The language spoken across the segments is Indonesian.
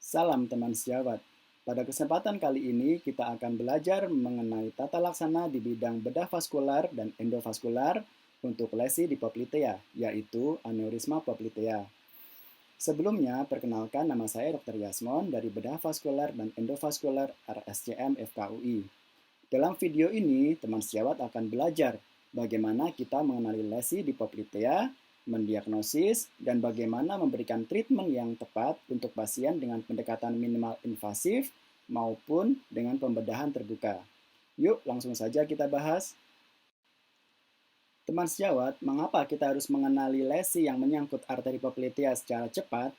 Salam teman sejawat. Pada kesempatan kali ini kita akan belajar mengenai tata laksana di bidang bedah vaskular dan endovaskular untuk lesi di poplitea, yaitu aneurisma poplitea. Sebelumnya, perkenalkan nama saya Dr. Yasmon dari Bedah Vaskular dan Endovaskular RSCM FKUI. Dalam video ini, teman sejawat akan belajar bagaimana kita mengenali lesi di poplitea, mendiagnosis, dan bagaimana memberikan treatment yang tepat untuk pasien dengan pendekatan minimal invasif maupun dengan pembedahan terbuka. Yuk, langsung saja kita bahas. Teman sejawat, mengapa kita harus mengenali lesi yang menyangkut arteri poplitea secara cepat?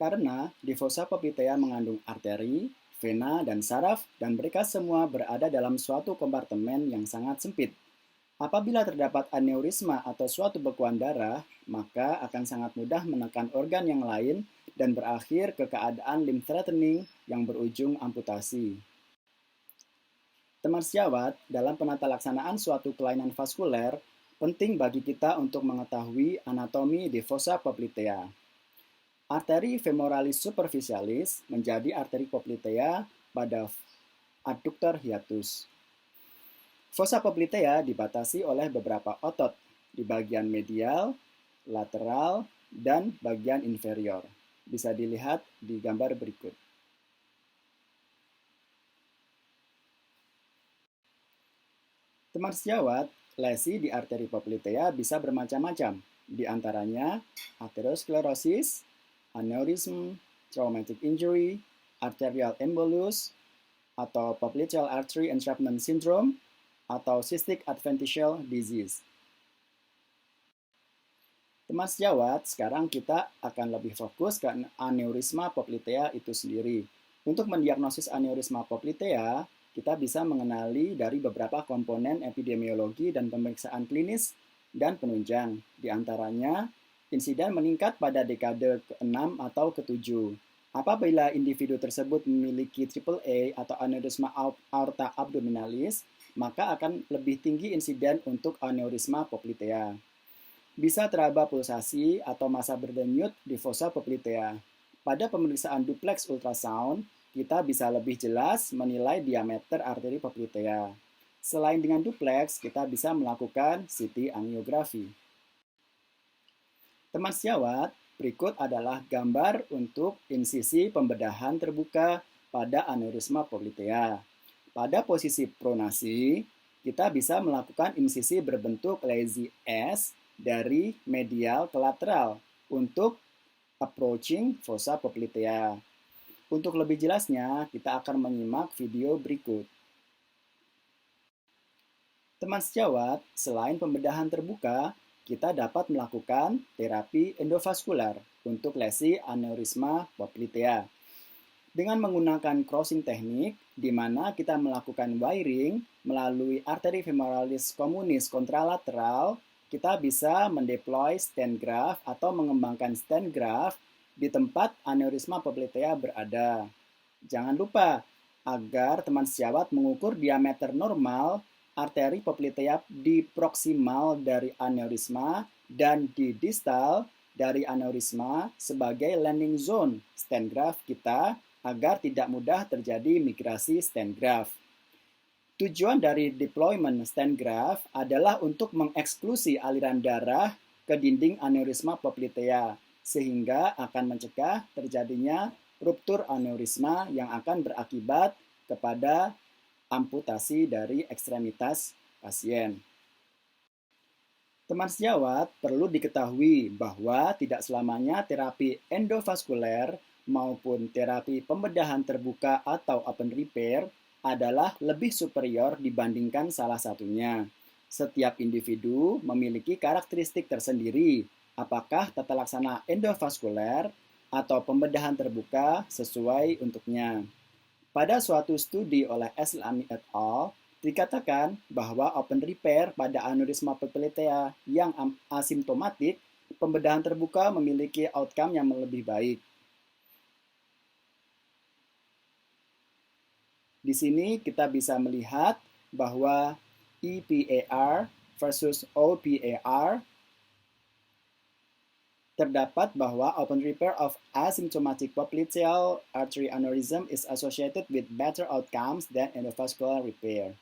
Karena di fossa poplitea mengandung arteri, vena, dan saraf, dan mereka semua berada dalam suatu kompartemen yang sangat sempit. Apabila terdapat aneurisma atau suatu bekuan darah, maka akan sangat mudah menekan organ yang lain dan berakhir ke keadaan limb threatening yang berujung amputasi. Teman sejawat, dalam penata laksanaan suatu kelainan vaskuler, penting bagi kita untuk mengetahui anatomi di fossa poplitea. Arteri femoralis superficialis menjadi arteri poplitea pada adductor hiatus. Fossa poplitea dibatasi oleh beberapa otot di bagian medial, lateral, dan bagian inferior. Bisa dilihat di gambar berikut. Teman sejawat, lesi di arteri poplitea bisa bermacam-macam, di antaranya aterosklerosis, aneurism, traumatic injury, arterial embolus, atau popliteal artery entrapment syndrome, atau cystic adventitial disease. Teman sejawat, sekarang kita akan lebih fokus ke aneurisma poplitea itu sendiri. Untuk mendiagnosis aneurisma poplitea, kita bisa mengenali dari beberapa komponen epidemiologi dan pemeriksaan klinis dan penunjang. Di antaranya, insiden meningkat pada dekade ke-6 atau ke-7. Apabila individu tersebut memiliki AAA atau aneurisma aorta abdominalis, maka akan lebih tinggi insiden untuk aneurisma poplitea. Bisa teraba pulsasi atau massa berdenyut di fossa poplitea. Pada pemeriksaan duplex ultrasound, kita bisa lebih jelas menilai diameter arteri poplitea. Selain dengan duplex, kita bisa melakukan CT angiografi. Teman sejawat, berikut adalah gambar untuk insisi pembedahan terbuka pada aneurisma poplitea. Pada posisi pronasi, kita bisa melakukan insisi berbentuk lazy S dari medial ke lateral untuk approaching fossa poplitea. Untuk lebih jelasnya, kita akan menyimak video berikut. Teman sejawat, selain pembedahan terbuka, kita dapat melakukan terapi endovaskular untuk lesi aneurisma poplitea. Dengan menggunakan crossing teknik, di mana kita melakukan wiring melalui arteri femoralis communis kontralateral, kita bisa mendeploy stent graft atau mengembangkan stent graft di tempat aneurisma poplitea berada. Jangan lupa, agar teman sejawat mengukur diameter normal arteri poplitea di proksimal dari aneurisma dan di distal dari aneurisma sebagai landing zone stent graft kita agar tidak mudah terjadi migrasi stent graft. Tujuan dari deployment stent graft adalah untuk mengeksklusi aliran darah ke dinding aneurisma poplitea, sehingga akan mencegah terjadinya ruptur aneurisma yang akan berakibat kepada amputasi dari ekstremitas pasien. Teman sejawat, perlu diketahui bahwa tidak selamanya terapi endovaskuler maupun terapi pembedahan terbuka atau open repair adalah lebih superior dibandingkan salah satunya. Setiap individu memiliki karakteristik tersendiri, apakah tata laksana endovaskuler atau pembedahan terbuka sesuai untuknya. Pada suatu studi oleh Eslami et al., dikatakan bahwa open repair pada aneurisma poplitea yang asimptomatik, pembedahan terbuka memiliki outcome yang lebih baik. Di sini kita bisa melihat bahwa EPAR versus OPAR Terdapat bahwa open repair of asymptomatic popliteal artery aneurysm is associated with better outcomes than endovascular repair.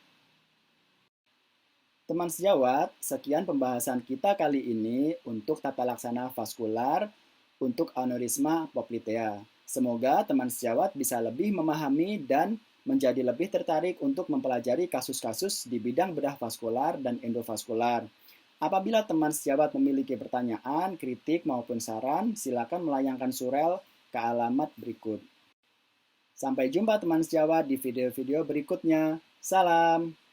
Teman sejawat, sekian pembahasan kita kali ini untuk tata laksana vaskular untuk aneurisma poplitea. Semoga teman sejawat bisa lebih memahami dan menjadi lebih tertarik untuk mempelajari kasus-kasus di bidang bedah vaskular dan endovaskular. Apabila teman sejawat memiliki pertanyaan, kritik, maupun saran, silakan melayangkan surel ke alamat berikut. Sampai jumpa teman sejawat di video-video berikutnya. Salam!